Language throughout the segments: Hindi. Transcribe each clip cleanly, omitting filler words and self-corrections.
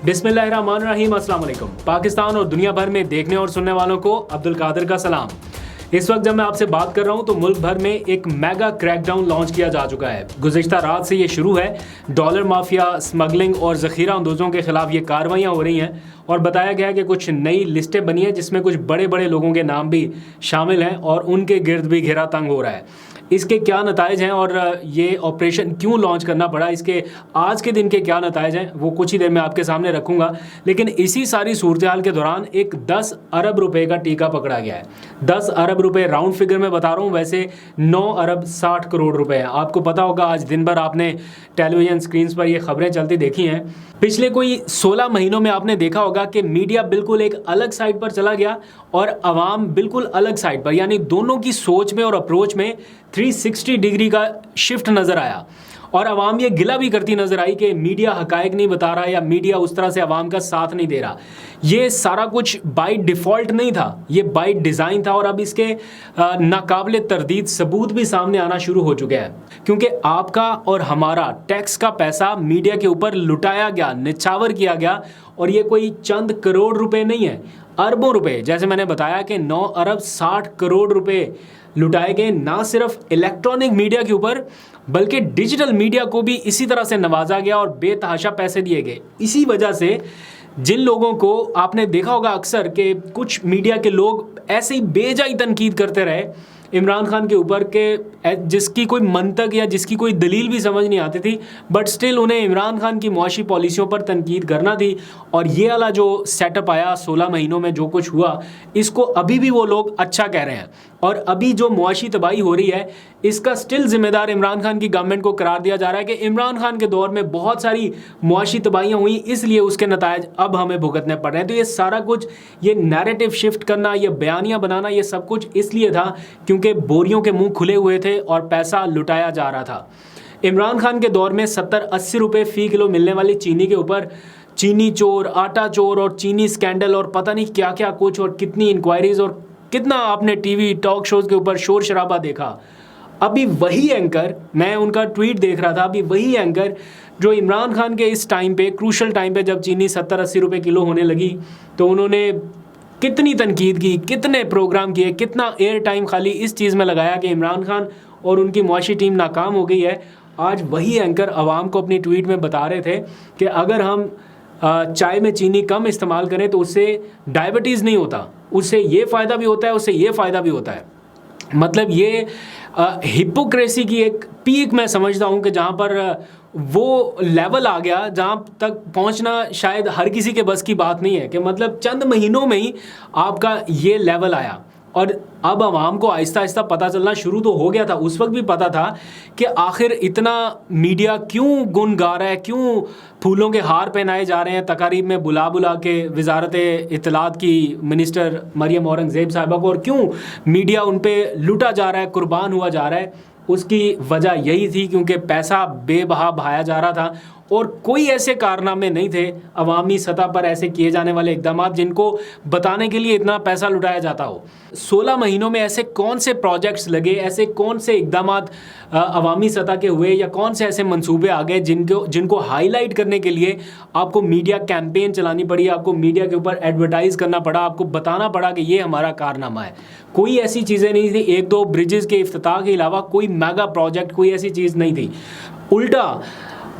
बिस्मिल्लाहिर्रहमानिर्रहीम, अस्सलाम वालेकुम। पाकिस्तान और दुनिया भर में देखने और सुनने वालों को अब्दुल कादिर का सलाम। इस वक्त जब मैं आपसे बात कर रहा हूं तो मुल्क भर में एक मेगा क्रैकडाउन लॉन्च किया जा चुका है। गुज़िश्ता रात से ये शुरू है। डॉलर माफिया, स्मगलिंग और ज़ख़ीरा अंदोज़ों के खिलाफ ये कार्रवाइयाँ हो रही हैं और बताया गया है कि कुछ नई लिस्टें बनी हैं जिसमें कुछ बड़े बड़े लोगों के नाम भी शामिल हैं और उनके गिर्द भी घेरा तंग हो रहा है। इसके क्या नताइज हैं और ये ऑपरेशन क्यों लॉन्च करना पड़ा, इसके आज के दिन के क्या नताइज हैं, वो कुछ ही देर में आपके सामने रखूंगा। लेकिन इसी सारी सूरत हाल के दौरान एक 10 अरब रुपए का टीका पकड़ा गया है। 10 अरब रुपए राउंड फिगर में बता रहा हूँ, वैसे 9 अरब 60 करोड़ रुपए हैं। आपको पता होगा आज दिन भर आपने टेलीविजन स्क्रीन पर ये खबरें चलती देखी हैं। पिछले कोई 16 महीनों में आपने देखा होगा कि मीडिया बिल्कुल एक अलग साइड पर चला गया और अवाम बिल्कुल अलग साइड पर, यानी दोनों की सोच में और अप्रोच में 360 डिग्री का शिफ्ट नज़र आया और अवाम ये गिला भी करती नज़र आई कि मीडिया हकायक नहीं बता रहा या मीडिया उस तरह से अवाम का साथ नहीं दे रहा। ये सारा कुछ बाय डिफ़ॉल्ट नहीं था, ये बाय डिज़ाइन था और अब इसके नाकाबिले तरदीद सबूत भी सामने आना शुरू हो चुके हैं, क्योंकि आपका और हमारा टैक्स का पैसा मीडिया के ऊपर लुटाया गया, निछावर किया गया और ये कोई चंद करोड़ रुपए नहीं है, अरबों रुपए। जैसे मैंने बताया कि 9 अरब 60 करोड़ रुपए लुटाए गए, ना सिर्फ इलेक्ट्रॉनिक मीडिया के ऊपर बल्कि डिजिटल मीडिया को भी इसी तरह से नवाजा गया और बेतहाशा पैसे दिए गए। इसी वजह से जिन लोगों को आपने देखा होगा अक्सर कि कुछ मीडिया के लोग ऐसे ही बेजाई तनकीद करते रहे इमरान खान के ऊपर के जिसकी कोई मंतक या जिसकी कोई दलील भी समझ नहीं आती थी, बट स्टिल उन्हें इमरान खान की मुआशी पॉलिसियों पर तनकीद करना थी। और ये वाला जो सेटअप आया 16 महीनों में जो कुछ हुआ, इसको अभी भी वो लोग अच्छा कह रहे हैं और अभी जो मुआशी तबाही हो रही है इसका स्टिल जिम्मेदार इमरान खान की गवर्नमेंट को करार दिया जा रहा है कि इमरान खान के दौर में बहुत सारी मुआशी तबाहियाँ हुई, इसलिए उसके नतायज अब हमें भुगतने पड़ रहे हैं। तो ये सारा कुछ, ये नैरेटिव शिफ्ट करना, ये बयानियाँ बनाना, ये सब कुछ इसलिए था क्योंकि बोरियों के मुंह खुले हुए थे और पैसा लुटाया जा रहा था। इमरान खान के दौर में 70-80 रुपये फ़ी किलो मिलने वाली चीनी के ऊपर चीनी चोर, आटा चोर और चीनी स्कैंडल और पता नहीं क्या क्या कुछ और कितनी इंक्वायरीज और कितना आपने टीवी टॉक शोज के ऊपर शोर शराबा देखा। अभी वही एंकर, मैं उनका ट्वीट देख रहा था, अभी वही एंकर जो इमरान खान के इस टाइम पे, क्रूशल टाइम पे जब चीनी 70-80 रुपये किलो होने लगी, तो उन्होंने कितनी तनकीद की, कितने प्रोग्राम किए, कितना एयर टाइम खाली इस चीज़ में लगाया कि इमरान खान और उनकी मुआशी टीम नाकाम हो गई है। आज वही एंकर आवाम को अपनी ट्वीट में बता रहे थे कि अगर हम चाय में चीनी कम इस्तेमाल करें तो उससे डायबिटीज़ नहीं होता, उससे ये फ़ायदा भी होता है, उससे ये फ़ायदा भी होता है। मतलब ये हिपोक्रेसी की एक पीक मैं समझता हूँ कि जहाँ पर वो लेवल आ गया जहाँ तक पहुँचना शायद हर किसी के बस की बात नहीं है, कि मतलब चंद महीनों में ही आपका ये लेवल आया। और अब आवाम को आहिस्ता आहिस्ता पता चलना शुरू तो हो गया था, उस वक्त भी पता था कि आखिर इतना मीडिया क्यों गुन गा रहा है, क्यों फूलों के हार पहनाए जा रहे हैं तकारीब में बुला बुला के वजारत इत्तलात की मिनिस्टर मरियम औरंगज़ेब साहिबा को, और क्यों मीडिया उन पर लूटा जा रहा है, कुर्बान हुआ जा रहा है। उसकी वजह यही थी क्योंकि पैसा बेबहा बहाया जा रहा था और कोई ऐसे कारनामे नहीं थे अवामी सतह पर ऐसे किए जाने वाले इक़दाम जिनको बताने के लिए इतना पैसा लुटाया जाता हो। 16 महीनों में ऐसे कौन से प्रोजेक्ट्स लगे, ऐसे कौन से इक़दाम अवामी सतह के हुए या कौन से ऐसे मंसूबे आ गए जिनको हाईलाइट करने के लिए आपको मीडिया कैंपेन चलानी पड़ी, आपको मीडिया के ऊपर एडवर्टाइज़ करना पड़ा, आपको बताना पड़ा कि ये हमारा कारनामा है। कोई ऐसी चीज़ें नहीं थी, 1-2 ब्रिजेज़ के इफ्तिताह के अलावा कोई मेगा प्रोजेक्ट, कोई ऐसी चीज़ नहीं थी। उल्टा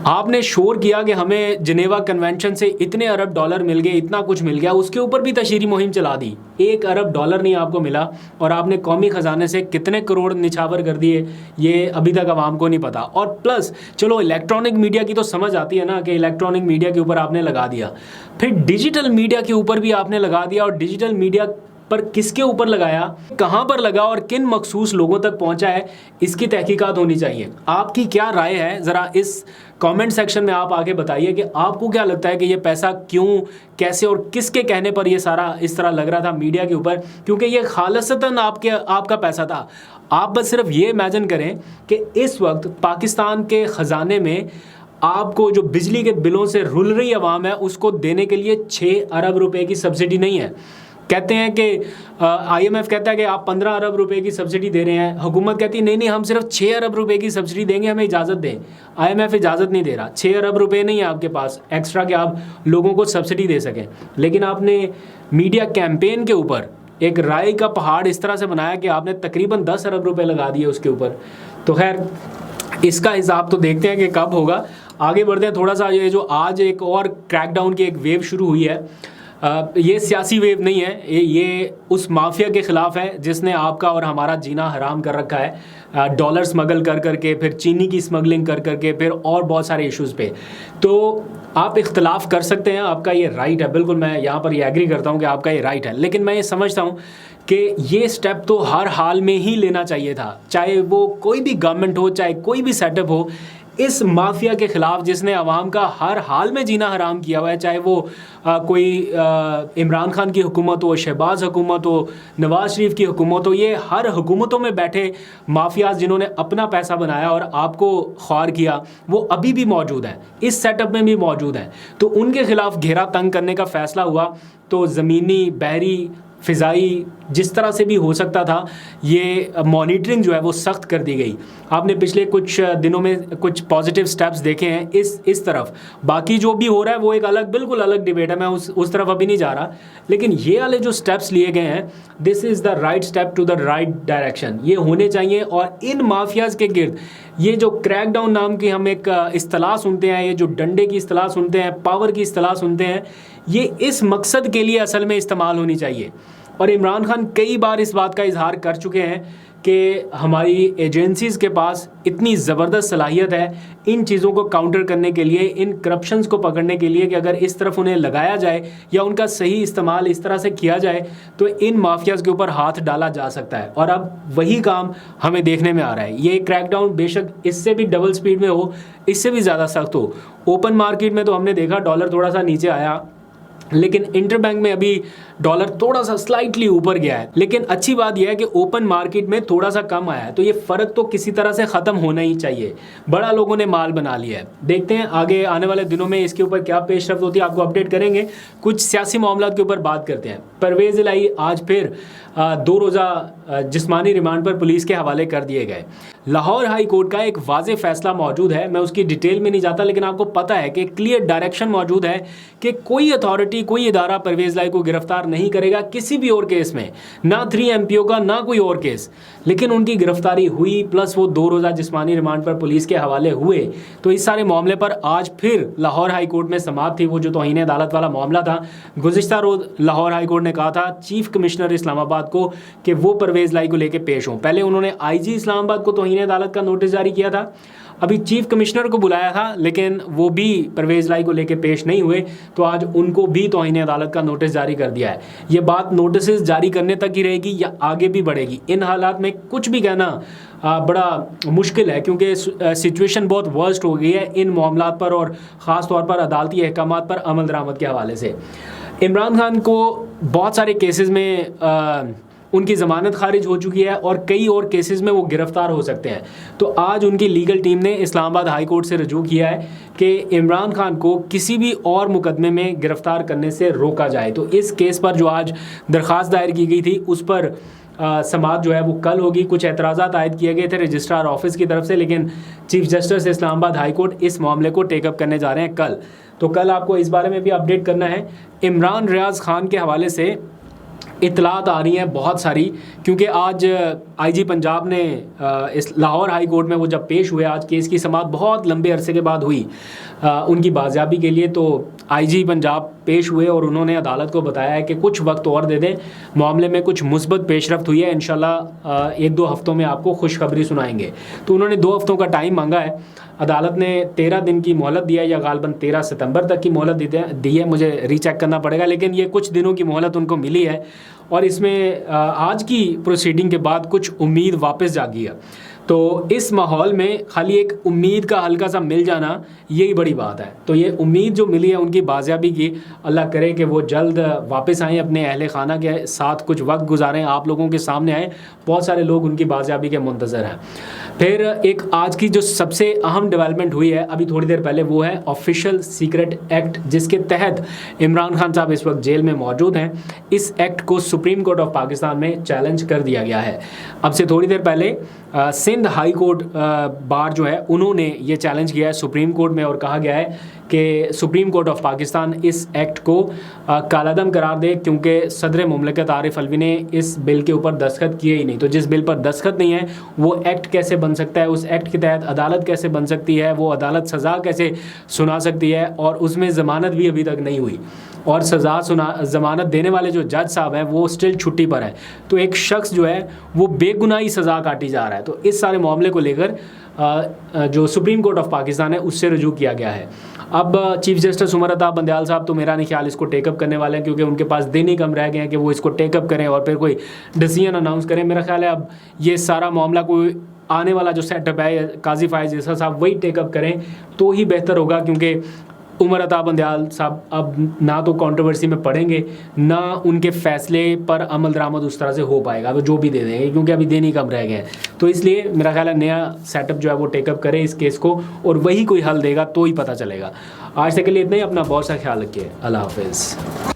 आपने शोर किया कि हमें जिनेवा कन्वेंशन से इतने अरब डॉलर मिल गए, इतना कुछ मिल गया, उसके ऊपर भी तशहीरी मुहिम चला दी। 1 अरब डॉलर नहीं आपको मिला और आपने कौमी ख़जाने से कितने करोड़ निछावर कर दिए, ये अभी तक आवाम को नहीं पता। और प्लस चलो इलेक्ट्रॉनिक मीडिया की तो समझ आती है ना कि इलेक्ट्रॉनिक मीडिया के ऊपर आपने लगा दिया, फिर डिजिटल मीडिया के ऊपर भी आपने लगा दिया। और डिजिटल मीडिया पर किसके ऊपर लगाया, कहाँ पर लगा और किन मखसूस लोगों तक पहुँचा है, इसकी तहकीकात होनी चाहिए। आपकी क्या राय है, ज़रा इस कमेंट सेक्शन में आप आके बताइए कि आपको क्या लगता है कि ये पैसा क्यों, कैसे और किसके कहने पर ये सारा इस तरह लग रहा था मीडिया के ऊपर, क्योंकि ये खालिसतन आपका पैसा था। आप बस सिर्फ ये इमेजिन करें कि इस वक्त पाकिस्तान के ख़जाने में आपको जो बिजली के बिलों से रुल रही आवाम है उसको देने के लिए 6 अरब रुपए की सब्सिडी नहीं है। कहते हैं कि IMF कहता है कि आप 15 अरब रुपए की सब्सिडी दे रहे हैं, हुकूमत कहती है नहीं नहीं हम सिर्फ 6 अरब रुपए की सब्सिडी देंगे, हमें इजाज़त दें। IMF इजाज़त नहीं दे रहा, 6 अरब रुपए नहीं है आपके पास एक्स्ट्रा कि आप लोगों को सब्सिडी दे सकें। लेकिन आपने मीडिया कैंपेन के ऊपर एक राय का पहाड़ इस तरह से बनाया कि आपने तकरीबन 10 अरब रुपए लगा दिए उसके ऊपर। तो खैर इसका हिसाब तो देखते हैं कि कब होगा। आगे बढ़ते हैं थोड़ा सा। ये जो आज एक और क्रैकडाउन की एक वेव शुरू हुई है, ये सियासी वेव नहीं है, ये उस माफिया के ख़िलाफ़ है जिसने आपका और हमारा जीना हराम कर रखा है, डॉलर स्मगल कर करके, फिर चीनी की स्मगलिंग कर करके, फिर और बहुत सारे इश्यूज़ पे। तो आप इख्तलाफ कर सकते हैं, आपका ये राइट है, बिल्कुल मैं यहाँ पर ये एग्री करता हूँ कि आपका ये राइट है। लेकिन मैं ये समझता हूँ कि ये स्टेप तो हर हाल में ही लेना चाहिए था, चाहे वो कोई भी गवर्नमेंट हो, चाहे कोई भी सेटअप हो। इस माफिया के ख़िलाफ़ जिसने अवाम का हर हाल में जीना हराम किया हुआ है, चाहे वो कोई इमरान खान की हुकूमत हो, शहबाज हुकूमत हो, नवाज शरीफ की हुकूमत हो, ये हर हुकूमतों में बैठे माफियाज जिन्होंने अपना पैसा बनाया और आपको ख्वार किया, वो अभी भी मौजूद हैं, इस सेटअप में भी मौजूद हैं। तो उनके ख़िलाफ़ घेरा तंग करने का फ़ैसला हुआ, तो ज़मीनी, बहरी, फ़िज़ाई, जिस तरह से भी हो सकता था, ये मॉनिटरिंग जो है वो सख्त कर दी गई। आपने पिछले कुछ दिनों में कुछ पॉजिटिव स्टेप्स देखे हैं इस तरफ। बाकी जो भी हो रहा है वो एक अलग, बिल्कुल अलग डिबेट है, मैं उस तरफ अभी नहीं जा रहा। लेकिन ये वाले जो स्टेप्स लिए गए हैं, this is the right step to the right direction, ये होने चाहिए। और इन माफियाज़ के गिर्द ये जो क्रैकडाउन नाम की हम एक इस्तिलाह सुनते हैं, ये जो डंडे की इस्तिलाह सुनते हैं, पावर की इस्तिलाह सुनते हैं, ये इस मकसद के लिए असल में इस्तेमाल होनी चाहिए। और इमरान खान कई बार इस बात का इजहार कर चुके हैं कि हमारी एजेंसीज़ के पास इतनी ज़बरदस्त सलाहियत है इन चीज़ों को काउंटर करने के लिए, इन करप्शंस को पकड़ने के लिए, कि अगर इस तरफ उन्हें लगाया जाए या उनका सही इस्तेमाल इस तरह से किया जाए तो इन माफियाज़ के ऊपर हाथ डाला जा सकता है। और अब वही काम हमें देखने में आ रहा है। ये क्रैकडाउन बेशक इससे भी डबल स्पीड में हो, इससे भी ज़्यादा सख्त हो। ओपन मार्केट में तो हमने देखा डॉलर थोड़ा सा नीचे आया, लेकिन इंटरबैंक में अभी डॉलर थोड़ा सा स्लाइटली ऊपर गया है। लेकिन अच्छी बात यह है कि ओपन मार्केट में थोड़ा सा कम आया है, तो ये फ़र्क तो किसी तरह से ख़त्म होना ही चाहिए। बड़ा लोगों ने माल बना लिया है। देखते हैं आगे आने वाले दिनों में इसके ऊपर क्या पेशरफ्त होती है, आपको अपडेट करेंगे। कुछ सियासी मामलात के ऊपर बात करते हैं। परवेज़ इलाही आज फिर 2 रोज़ा जिस्मानी रिमांड पर पुलिस के हवाले कर दिए गए। लाहौर हाई कोर्ट का एक वाज़ेह फ़ैसला मौजूद है, मैं उसकी डिटेल में नहीं जाता, लेकिन आपको पता है कि क्लियर डायरेक्शन मौजूद है कि कोई अथॉरिटी, कोई इदारा परवेज़ इलाही को गिरफ्तार नहीं करेगा किसी भी और केस में, ना 3 MPO का, ना कोई और केस। लेकिन उनकी गिरफ्तारी हुई, प्लस वो 2 रोज़ा जिस्मानी रिमांड पर पुलिस के हवाले हुए। तो इस सारे मामले पर आज फिर लाहौर हाई कोर्ट में समाअत थी। वो जो तौहीन अदालत वाला मामला था, गुज़िश्ता रोज़ लाहौर हाई कोर्ट ने कहा था चीफ कमिश्नर इस्लामाबाद को कि वो परवेज़ इलाही को लेकर पेश हों। पहले उन्होंने IG इस्लामाबाद को तौहीन अदालत का नोटिस जारी किया था, अभी चीफ कमिश्नर को बुलाया था, लेकिन वो भी परवेज़ इलाही को लेकर पेश नहीं हुए। तो आज उनको भी तौहीन अदालत का नोटिस जारी कर दिया है। ये बात नोटिस जारी करने तक ही रहेगी या आगे भी बढ़ेगी, इन हालात में कुछ भी कहना बड़ा मुश्किल है, क्योंकि सिचुएशन बहुत वर्स्ट हो गई है इन मामलात पर, और ख़ास तौर पर अदालती अहकामात पर अमल दरामद के हवाले से। इमरान खान को बहुत सारे केसेस में उनकी ज़मानत खारिज हो चुकी है और कई और केसेस में वो गिरफ़्तार हो सकते हैं। तो आज उनकी लीगल टीम ने इस्लामाबाद हाई कोर्ट से रजू किया है कि इमरान खान को किसी भी और मुकदमे में गिरफ़्तार करने से रोका जाए। तो इस केस पर जो आज दरख्वास्त दायर की गई थी उस पर समाअत जो है वो कल होगी। कुछ एतराज़ात आयद किए गए थे रजिस्ट्रार ऑफिस की तरफ से, लेकिन chief justice Islamabad high court इस मामले को टेकअप करने जा रहे हैं कल। तो कल आपको इस बारे में भी अपडेट करना है। इमरान रियाज़ खान के हवाले से इतलात आ रही हैं बहुत सारी, क्योंकि आज IG पंजाब ने इस लाहौर हाई कोर्ट में वो जब पेश हुए, आज केस की समाअत बहुत लंबे अरसे के बाद हुई उनकी बाजियाबी के लिए। तो IG पंजाब पेश हुए और उन्होंने अदालत को बताया है कि कुछ वक्त और दे दें, मामले में कुछ मुस्बत पेशरफ्त हुई है, इंशाल्लाह 1-2 हफ्तों में आपको खुशखबरी सुनाएंगे। तो उन्होंने 2 हफ्तों का टाइम मांगा है। अदालत ने 13 दिन की मोहलत दिया है, या गालबन 13 सितंबर तक की मोहलत दी है, मुझे रीचेक करना पड़ेगा, लेकिन ये कुछ दिनों की मोहलत उनको मिली है। और इसमें आज की प्रोसीडिंग के बाद कुछ उम्मीद वापस जागी है। तो इस माहौल में खाली एक उम्मीद का हल्का सा मिल जाना यही बड़ी बात है। तो ये उम्मीद जो मिली है उनकी बाजियाबी की, अल्लाह करे कि वो जल्द वापस आएँ, अपने अहले खाना के साथ कुछ वक्त गुजारें, आप लोगों के सामने आएँ। बहुत सारे लोग उनकी बाजियाबी के मुंतज़र हैं। फिर एक आज की जो सबसे अहम डेवलपमेंट हुई है अभी थोड़ी देर पहले, वो है ऑफिशियल सीक्रेट एक्ट, जिसके तहत इमरान खान साहब इस वक्त जेल में मौजूद हैं। इस एक्ट को सुप्रीम कोर्ट ऑफ पाकिस्तान में चैलेंज कर दिया गया है। अब से थोड़ी देर पहले सिंध हाई कोर्ट बार जो है उन्होंने ये चैलेंज किया है सुप्रीम कोर्ट में और कहा गया है कि सुप्रीम कोर्ट ऑफ पाकिस्तान इस एक्ट को कालादम करार दे, क्योंकि सदर मुमलिकत आरिफ अलवी ने इस बिल के ऊपर दस्तखत किए ही नहीं। तो जिस बिल पर दस्तखत नहीं है वो एक्ट कैसे बन सकता है, उस एक्ट के तहत अदालत कैसे बन सकती है, वो अदालत सज़ा कैसे सुना सकती है, और उसमें ज़मानत भी अभी तक नहीं हुई, और ज़मानत देने वाले जो जज साहब हैं वो स्टिल छुट्टी पर हैं। तो एक शख्स जो है वो बेगुनाही सज़ा काटी जा रहा है। तो इस सारे मामले को लेकर जो सुप्रीम कोर्ट ऑफ पाकिस्तान है उससे रजू किया गया है। अब चीफ जस्टिस उमर अता बंदयाल साहब तो मेरा नहीं ख्याल इसको टेकअप करने वाले हैं, क्योंकि उनके पास दिन ही कम रह गए हैं कि वो इसको टेकअप करें और फिर कोई डिसीजन अनाउंस करें। मेरा ख्याल है अब ये सारा मामला कोई आने वाला जो सेटअप है काजी फायज ईसा साहब वही टेकअप करें तो ही बेहतर होगा, क्योंकि उमर अता बंदयाल साहब अब ना तो कंट्रोवर्सी में पड़ेंगे, ना उनके फैसले पर अमल दरामद उस तरह से हो पाएगा, वो जो भी दे देंगे, क्योंकि अभी दिन ही कम रह गए हैं। तो इसलिए मेरा ख्याल है नया सेटअप जो है वो टेकअप करे इस केस को, और वही कोई हल देगा तो ही पता चलेगा। आज तक के लिए इतना ही। अपना बहुत सा ख्याल रखिए। अल्लाह हाफिज़।